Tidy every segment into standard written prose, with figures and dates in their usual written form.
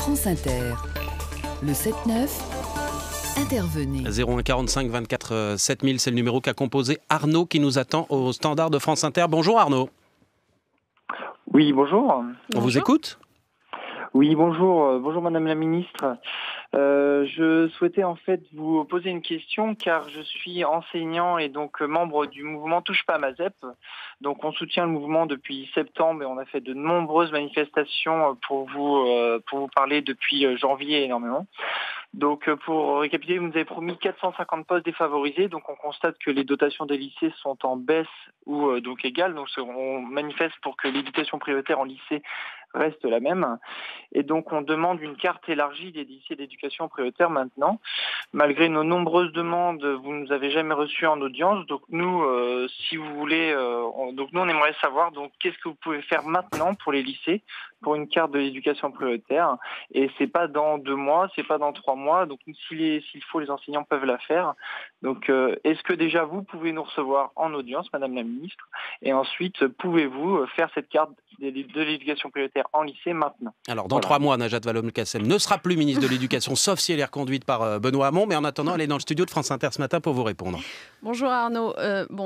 France Inter. Le 7-9, intervenez. 01 45 24 7000, c'est le numéro qu'a composé Arnaud qui nous attend au standard de France Inter. Bonjour Arnaud. Oui, bonjour. On vous écoute ? Oui, bonjour. Bonjour Madame la Ministre. Je souhaitais en fait vous poser une question car je suis enseignant et donc membre du mouvement Touche pas à ma ZEP. Donc on soutient le mouvement depuis septembre et on a fait de nombreuses manifestations pour vous parler depuis janvier énormément. Donc pour récapituler, vous nous avez promis 450 postes défavorisés. Donc on constate que les dotations des lycées sont en baisse ou donc égales. Donc on manifeste pour que l'éducation prioritaire en lycée reste la même. Et donc on demande une carte élargie des lycées d'éducation prioritaire maintenant. Malgré nos nombreuses demandes, vous ne nous avez jamais reçus en audience. Donc nous, si vous voulez, donc nous on aimerait savoir donc qu'est-ce que vous pouvez faire maintenant pour les lycées pour une carte de l'éducation prioritaire. Et c'est pas dans 2 mois, c'est pas dans 3 mois. Donc s'il faut, les enseignants peuvent la faire. Donc est-ce que déjà vous pouvez nous recevoir en audience, Madame la Ministre, et ensuite pouvez-vous faire cette carte de l'éducation prioritaire en lycée maintenant? Alors dans 3 mois, Najat Vallaud-Belkacem ne sera plus ministre de l'Éducation, sauf si elle est reconduite par Benoît Hamon. Mais en attendant, elle est dans le studio de France Inter ce matin pour vous répondre. Bonjour Arnaud.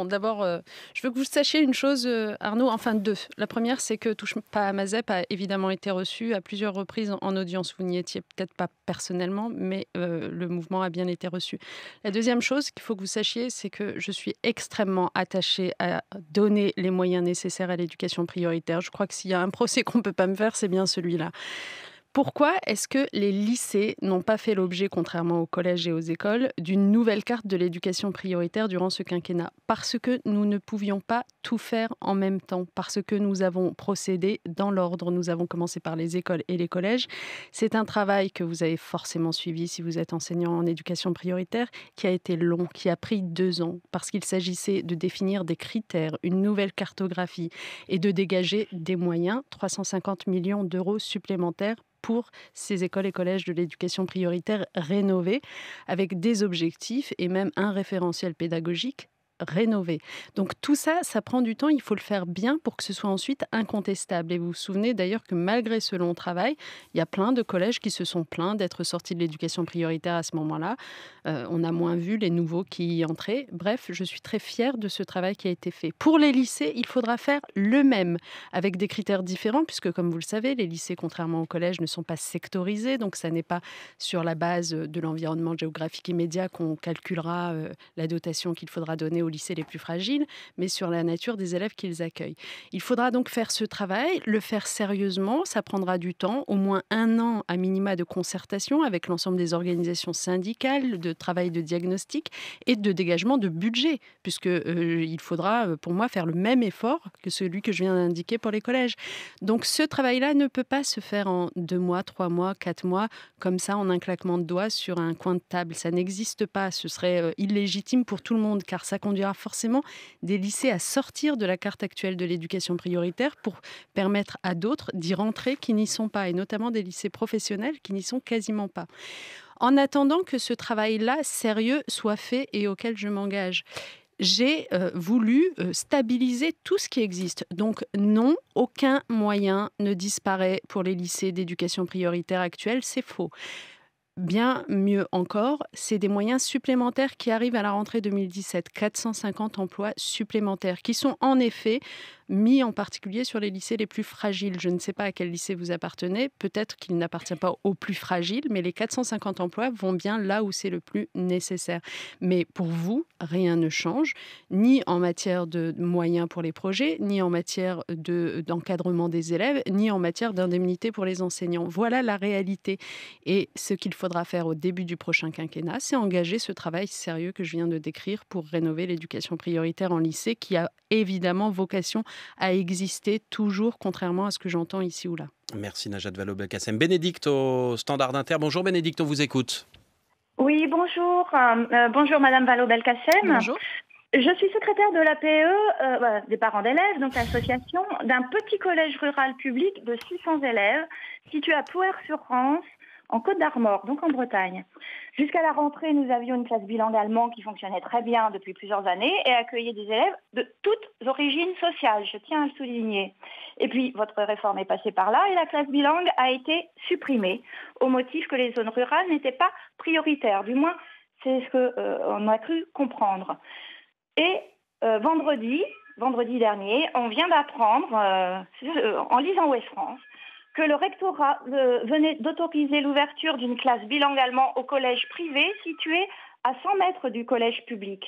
D'abord, je veux que vous sachiez une chose, Arnaud, enfin deux. La première, c'est que Touche pas à ma ZEP a évidemment été reçu à plusieurs reprises en audience. Vous n'y étiez peut-être pas personnellement, mais le mouvement a bien été reçu. La deuxième chose qu'il faut que vous sachiez, c'est que je suis extrêmement attachée à donner les moyens nécessaires à l'éducation prioritaire. Je crois que s'il y a un procès qu'on ne peut pas me faire, c'est bien celui-là. Pourquoi est-ce que les lycées n'ont pas fait l'objet, contrairement aux collèges et aux écoles, d'une nouvelle carte de l'éducation prioritaire durant ce quinquennat ? Parce que nous ne pouvions pas tout faire en même temps, parce que nous avons procédé dans l'ordre. Nous avons commencé par les écoles et les collèges. C'est un travail que vous avez forcément suivi si vous êtes enseignant en éducation prioritaire, qui a été long, qui a pris 2 ans, parce qu'il s'agissait de définir des critères, une nouvelle cartographie et de dégager des moyens, 350 millions d'euros supplémentaires pour ces écoles et collèges de l'éducation prioritaire rénovés, avec des objectifs et même un référentiel pédagogique rénové. Donc tout ça, ça prend du temps, il faut le faire bien pour que ce soit ensuite incontestable. Et vous vous souvenez d'ailleurs que malgré ce long travail, il y a plein de collèges qui se sont plaints d'être sortis de l'éducation prioritaire à ce moment-là. On a moins vu les nouveaux qui y entraient. Bref, je suis très fière de ce travail qui a été fait. Pour les lycées, il faudra faire le même, avec des critères différents, puisque comme vous le savez, les lycées, contrairement aux collèges, ne sont pas sectorisés. Donc ça n'est pas sur la base de l'environnement géographique immédiat qu'on calculera la dotation qu'il faudra donner aux lycées les plus fragiles, mais sur la nature des élèves qu'ils accueillent. Il faudra donc faire ce travail, le faire sérieusement, ça prendra du temps, au moins 1 an à minima de concertation avec l'ensemble des organisations syndicales, de travail de diagnostic et de dégagement de budget, puisqu'il faudra, pour moi, faire le même effort que celui que je viens d'indiquer pour les collèges. Donc ce travail-là ne peut pas se faire en 2 mois, 3 mois, 4 mois, comme ça, en un claquement de doigts sur un coin de table. Ça n'existe pas, ce serait illégitime pour tout le monde, car ça conduira forcément des lycées à sortir de la carte actuelle de l'éducation prioritaire pour permettre à d'autres d'y rentrer qui n'y sont pas, et notamment des lycées professionnels qui n'y sont quasiment pas. En attendant que ce travail-là, sérieux, soit fait et auquel je m'engage, j'ai voulu stabiliser tout ce qui existe. Donc non, aucun moyen ne disparaît pour les lycées d'éducation prioritaire actuels, c'est faux. Bien mieux encore, c'est des moyens supplémentaires qui arrivent à la rentrée 2017, 450 emplois supplémentaires, qui sont en effet mis en particulier sur les lycées les plus fragiles. Je ne sais pas à quel lycée vous appartenez, peut-être qu'il n'appartient pas aux plus fragiles, mais les 450 emplois vont bien là où c'est le plus nécessaire. Mais pour vous, rien ne change, ni en matière de moyens pour les projets, ni en matière d'encadrement des élèves, ni en matière d'indemnité pour les enseignants. Voilà la réalité. Et ce qu'il faudra faire au début du prochain quinquennat, c'est engager ce travail sérieux que je viens de décrire pour rénover l'éducation prioritaire en lycée, qui a évidemment vocation à exister toujours, contrairement à ce que j'entends ici ou là. Merci Najat Vallaud-Belkacem. Bénédicte au Standard d'Inter. Bonjour Bénédicte, on vous écoute. Oui, bonjour. Bonjour Madame Vallaud-Belkacem. Bonjour. Je suis secrétaire de l'APE, des parents d'élèves, donc l'association d'un petit collège rural public de 600 élèves situé à Plouer-sur-Rance, en Côte d'Armor, donc en Bretagne. Jusqu'à la rentrée, nous avions une classe bilingue allemand qui fonctionnait très bien depuis plusieurs années et accueillait des élèves de toutes origines sociales, je tiens à le souligner. Et puis, votre réforme est passée par là et la classe bilingue a été supprimée au motif que les zones rurales n'étaient pas prioritaires. Du moins, c'est ce qu'on a cru comprendre. Et vendredi dernier, on vient d'apprendre, en lisant Ouest France, que le rectorat venait d'autoriser l'ouverture d'une classe bilingue allemand au collège privé situé à 100 mètres du collège public.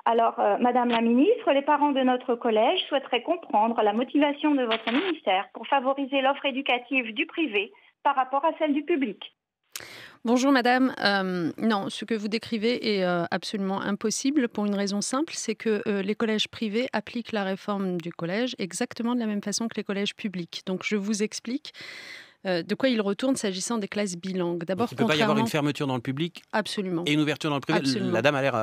Alors, Madame la Ministre, les parents de notre collège souhaiteraient comprendre la motivation de votre ministère pour favoriser l'offre éducative du privé par rapport à celle du public. Bonjour madame, non, ce que vous décrivez est absolument impossible pour une raison simple, c'est que les collèges privés appliquent la réforme du collège exactement de la même façon que les collèges publics. Donc je vous explique de quoi il retourne s'agissant des classes bilingues. D'abord, il ne peut pas y avoir une fermeture dans le public absolument. Et une ouverture dans le privé. Absolument. La dame a l'air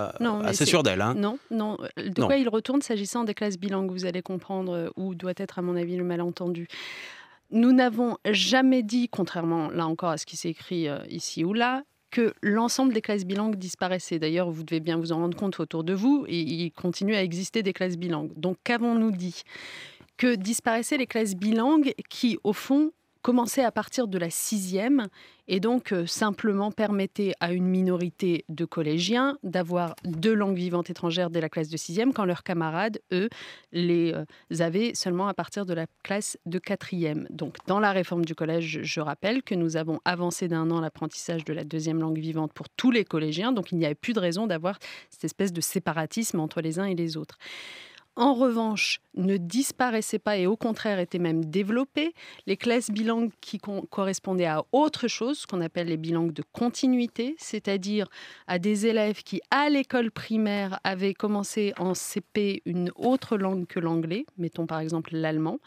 assez sûre d'elle. Hein. Non. De quoi il retourne s'agissant des classes bilingues, vous allez comprendre où doit être à mon avis le malentendu. Nous n'avons jamais dit, contrairement là encore à ce qui s'est écrit ici ou là, que l'ensemble des classes bilingues disparaissaient. D'ailleurs, vous devez bien vous en rendre compte autour de vous, et il continue à exister des classes bilingues. Donc, qu'avons-nous dit ? Que disparaissaient les classes bilingues qui, au fond, commençaient à partir de la 6e et donc simplement permettaient à une minorité de collégiens d'avoir 2 langues vivantes étrangères dès la classe de 6e quand leurs camarades, eux, les avaient seulement à partir de la classe de 4e. Donc dans la réforme du collège, je rappelle que nous avons avancé d'1 an l'apprentissage de la 2e langue vivante pour tous les collégiens, donc il n'y avait plus de raison d'avoir cette espèce de séparatisme entre les uns et les autres. En revanche, ne disparaissaient pas et au contraire étaient même développées les classes bilingues qui correspondaient à autre chose, ce qu'on appelle les bilingues de continuité, c'est-à-dire à des élèves qui, à l'école primaire, avaient commencé en CP une autre langue que l'anglais, mettons par exemple l'allemand.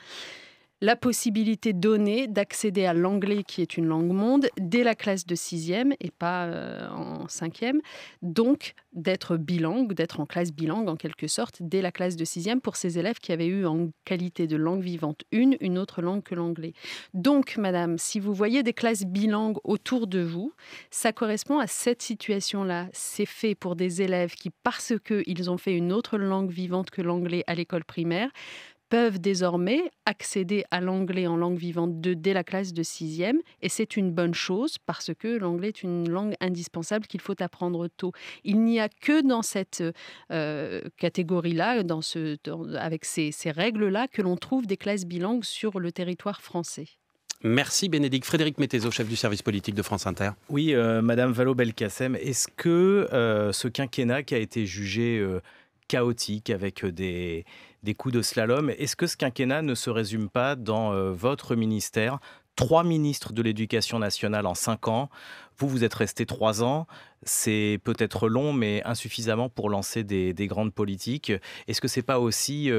La possibilité donnée d'accéder à l'anglais, qui est une langue monde, dès la classe de 6e et pas en 5e. Donc, d'être bilingue, d'être en classe bilingue en quelque sorte, dès la classe de 6e pour ces élèves qui avaient eu en qualité de langue vivante une autre langue que l'anglais. Donc, madame, si vous voyez des classes bilingues autour de vous, ça correspond à cette situation-là. C'est fait pour des élèves qui, parce qu'ils ont fait une autre langue vivante que l'anglais à l'école primaire, peuvent désormais accéder à l'anglais en langue vivante dès la classe de 6e. Et c'est une bonne chose parce que l'anglais est une langue indispensable qu'il faut apprendre tôt. Il n'y a que dans cette catégorie-là, avec ces règles-là, que l'on trouve des classes bilingues sur le territoire français. Merci Bénédicte. Frédéric Mettezo, chef du service politique de France Inter. Oui, Madame Vallaud-Belkacem, est-ce que ce quinquennat qui a été jugé chaotique avec des coups de slalom, est-ce que ce quinquennat ne se résume pas dans votre ministère ? 3 ministres de l'Éducation nationale en 5 ans. Vous êtes resté 3 ans. C'est peut-être long, mais insuffisamment pour lancer des grandes politiques. Est-ce que ce n'est pas aussi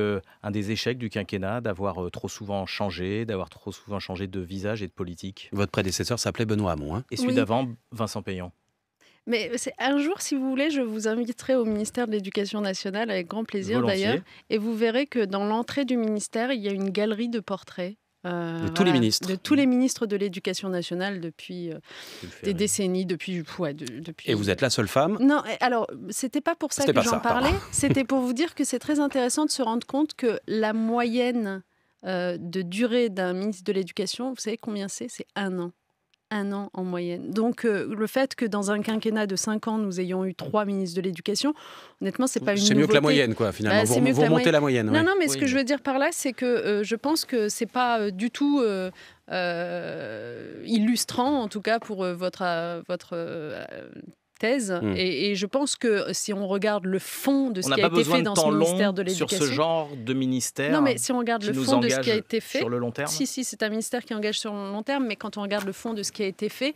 un des échecs du quinquennat d'avoir trop souvent changé, de visage et de politique ? Votre prédécesseur s'appelait Benoît Hamon. Et celui d'avant, Vincent Payon. Mais un jour, si vous voulez, je vous inviterai au ministère de l'Éducation nationale, avec grand plaisir d'ailleurs. Et vous verrez que dans l'entrée du ministère, il y a une galerie de portraits. De tous les ministres. De tous les ministres de l'Éducation nationale depuis des décennies, depuis. Et vous êtes la seule femme ? Non, alors, c'était pas pour ça que j'en parlais. C'était pour vous dire que c'est très intéressant de se rendre compte que la moyenne de durée d'un ministre de l'Éducation, vous savez combien c'est ? C'est 1 an. 1 an en moyenne. Donc, le fait que dans un quinquennat de 5 ans, nous ayons eu 3 ministres de l'Éducation, honnêtement, c'est pas une nouveauté. C'est mieux que la moyenne, quoi, finalement. Vous remontez la moyenne. Non, mais ce que je veux dire par là, c'est que je pense que c'est pas du tout illustrant, en tout cas, pour votre thèse. Et je pense que si on regarde le fond de ce qui a été fait dans ce ministère de l'Éducation... sur ce genre de ministère. Non, mais si on regarde le fond de ce qui a été fait... Sur le long terme. Si, c'est un ministère qui engage sur le long terme, mais quand on regarde le fond de ce qui a été fait,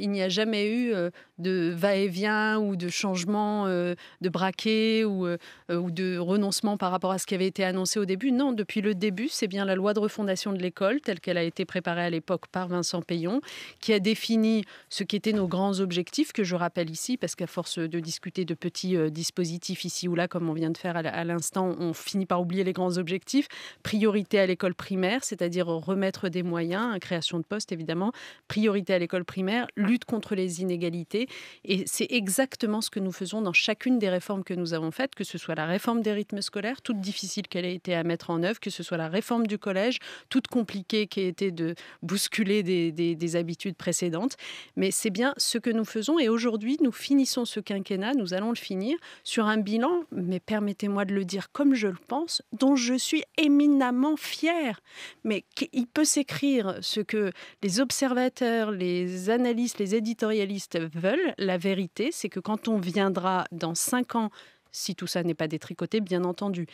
il n'y a jamais eu de va-et-vient ou de changement de braquet ou de renoncement par rapport à ce qui avait été annoncé au début. Non, depuis le début, c'est bien la loi de refondation de l'école, telle qu'elle a été préparée à l'époque par Vincent Payon, qui a défini ce qu'étaient nos grands objectifs, que je rappelle ici, parce qu'à force de discuter de petits dispositifs ici ou là, comme on vient de faire à l'instant, on finit par oublier les grands objectifs. Priorité à l'école primaire, c'est-à-dire remettre des moyens, création de postes évidemment, priorité à l'école primaire, primaire, lutte contre les inégalités. Et c'est exactement ce que nous faisons dans chacune des réformes que nous avons faites, que ce soit la réforme des rythmes scolaires, toute difficile qu'elle ait été à mettre en œuvre, que ce soit la réforme du collège, toute compliquée qui a été de bousculer des habitudes précédentes. Mais c'est bien ce que nous faisons. Et aujourd'hui, nous finissons ce quinquennat, nous allons le finir, sur un bilan, mais permettez-moi de le dire comme je le pense, dont je suis éminemment fière. Mais il peut s'écrire ce que les observateurs, les analystes, les éditorialistes veulent. La vérité, c'est que quand on viendra dans 5 ans, si tout ça n'est pas détricoté, bien entendu,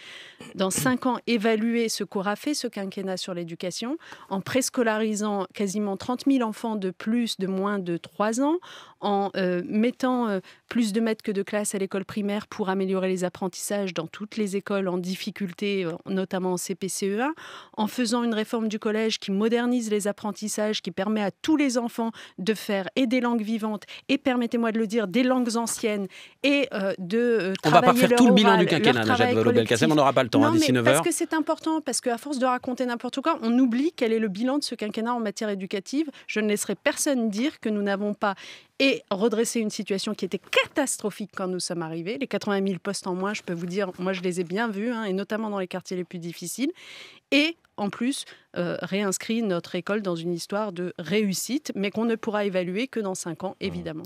dans 5 ans, évaluer ce qu'aura fait ce quinquennat sur l'éducation, en préscolarisant quasiment 30 000 enfants de plus de moins de 3 ans, en mettant plus de maîtres que de classes à l'école primaire pour améliorer les apprentissages dans toutes les écoles en difficulté, notamment en CP-CE1, en faisant une réforme du collège qui modernise les apprentissages, qui permet à tous les enfants de faire et des langues vivantes et, permettez-moi de le dire, des langues anciennes et de travailler. On va pas faire tout le bilan du quinquennat, Najat Vallaud-Belkacem, on n'aura pas le temps d'ici 9 heures. Parce que c'est important, parce qu'à force de raconter n'importe quoi, on oublie quel est le bilan de ce quinquennat en matière éducative. Je ne laisserai personne dire que nous n'avons pas redressé une situation qui était catastrophique quand nous sommes arrivés. Les 80 000 postes en moins, je peux vous dire, moi je les ai bien vus, et notamment dans les quartiers les plus difficiles. Et en plus, réinscrit notre école dans une histoire de réussite, mais qu'on ne pourra évaluer que dans 5 ans, évidemment.